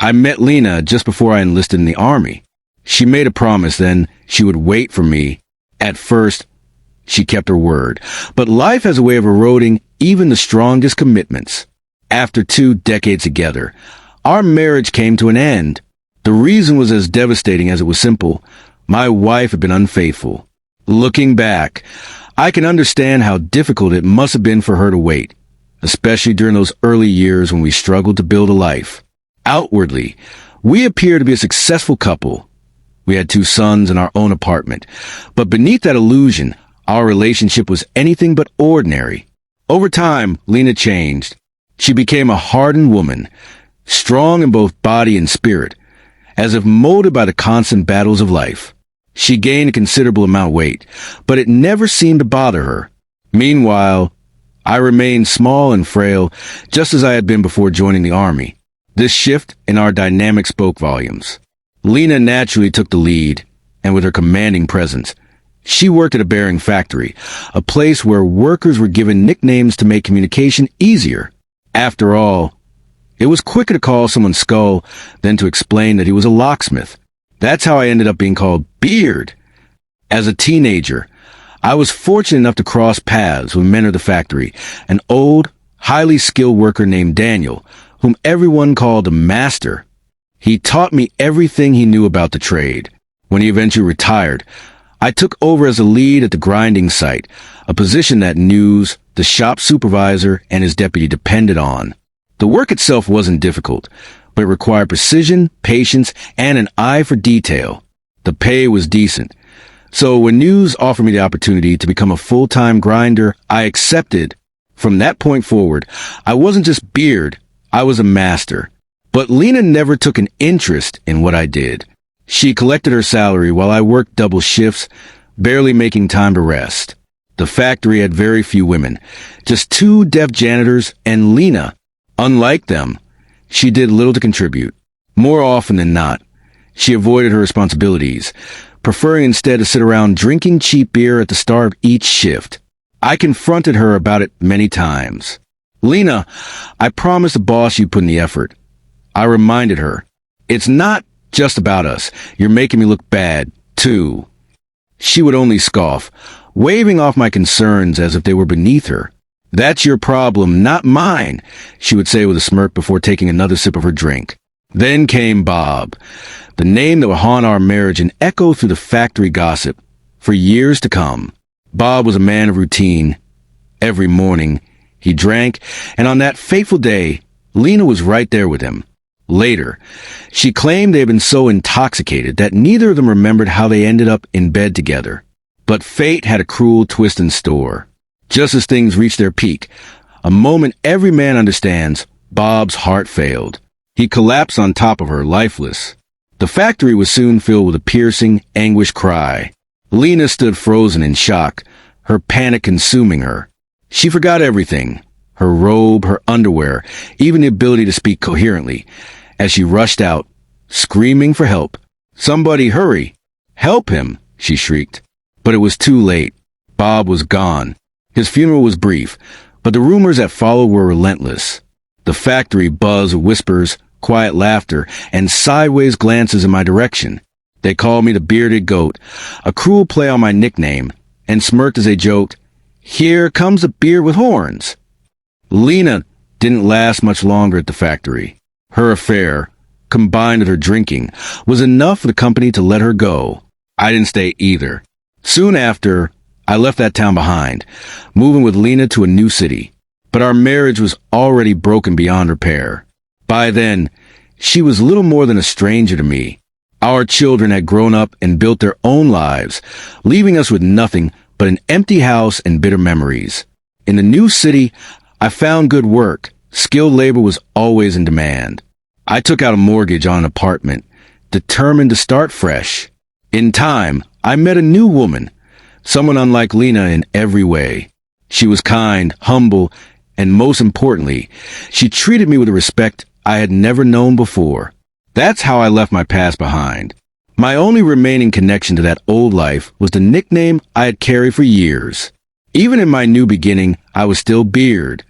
I met Lena just before I enlisted in the Army. She made a promise then she would wait for me. At first, she kept her word, but life has a way of eroding even the strongest commitments. After 2 decades together, our marriage came to an end. The reason was as devastating as it was simple. My wife had been unfaithful. Looking back, I can understand how difficult it must have been for her to wait, especially during those early years when we struggled to build a life. Outwardly, we appeared to be a successful couple. We had 2 sons in our own apartment, but beneath that illusion, our relationship was anything but ordinary. Over time, Lena changed. She became a hardened woman, strong in both body and spirit, as if molded by the constant battles of life. She gained a considerable amount of weight, but it never seemed to bother her. Meanwhile, I remained small and frail, just as I had been before joining the Army. This shift in our dynamic spoke volumes. Lena naturally took the lead, and with her commanding presence, she worked at a bearing factory, a place where workers were given nicknames to make communication easier. After all, it was quicker to call someone Skull than to explain that he was a locksmith. That's how I ended up being called Beard. As a teenager, I was fortunate enough to cross paths with men of the factory, an old, highly skilled worker named Daniel, whom everyone called the Master. He taught me everything he knew about the trade. When he eventually retired, I took over as a lead at the grinding site, a position that News, the shop supervisor, and his deputy depended on. The work itself wasn't difficult, but it required precision, patience, and an eye for detail. The pay was decent. So when News offered me the opportunity to become a full-time grinder, I accepted. From that point forward, I wasn't just Beard, I was a master. But Lena never took an interest in what I did. She collected her salary while I worked double shifts, barely making time to rest. The factory had very few women, just 2 deaf janitors and Lena. Unlike them, she did little to contribute. More often than not, she avoided her responsibilities, preferring instead to sit around drinking cheap beer at the start of each shift. I confronted her about it many times. Lena, I promised the boss you'd put in the effort. I reminded her, it's not just about us. You're making me look bad, too. She would only scoff, waving off my concerns as if they were beneath her. That's your problem, not mine, she would say with a smirk before taking another sip of her drink. Then came Bob, the name that would haunt our marriage and echo through the factory gossip for years to come. Bob was a man of routine. Every morning, he drank, and on that fateful day, Lena was right there with him. Later, she claimed they had been so intoxicated that neither of them remembered how they ended up in bed together. But fate had a cruel twist in store. Just as things reached their peak, a moment every man understands, Bob's heart failed. He collapsed on top of her, lifeless. The factory was soon filled with a piercing, anguished cry. Lena stood frozen in shock, her panic consuming her. She forgot everything, her robe, her underwear, even the ability to speak coherently, as she rushed out, screaming for help. "Somebody hurry! Help him!" she shrieked. But it was too late. Bob was gone. His funeral was brief, but the rumors that followed were relentless. The factory buzzed with whispers, quiet laughter, and sideways glances in my direction. They called me the bearded goat, a cruel play on my nickname, and smirked as they joked, "Here comes a beard with horns." Lena didn't last much longer at the factory. Her affair, combined with her drinking, was enough for the company to let her go. I didn't stay either. Soon after, I left that town behind, moving with Lena to a new city. But our marriage was already broken beyond repair. By then, she was little more than a stranger to me. Our children had grown up and built their own lives, leaving us with nothing but an empty house and bitter memories. In the new city, I found good work. Skilled labor was always in demand. I took out a mortgage on an apartment, determined to start fresh. In time, I met a new woman, someone unlike Lena in every way. She was kind, humble, and most importantly, she treated me with a respect I had never known before. That's how I left my past behind. My only remaining connection to that old life was the nickname I had carried for years. Even in my new beginning, I was still Beard.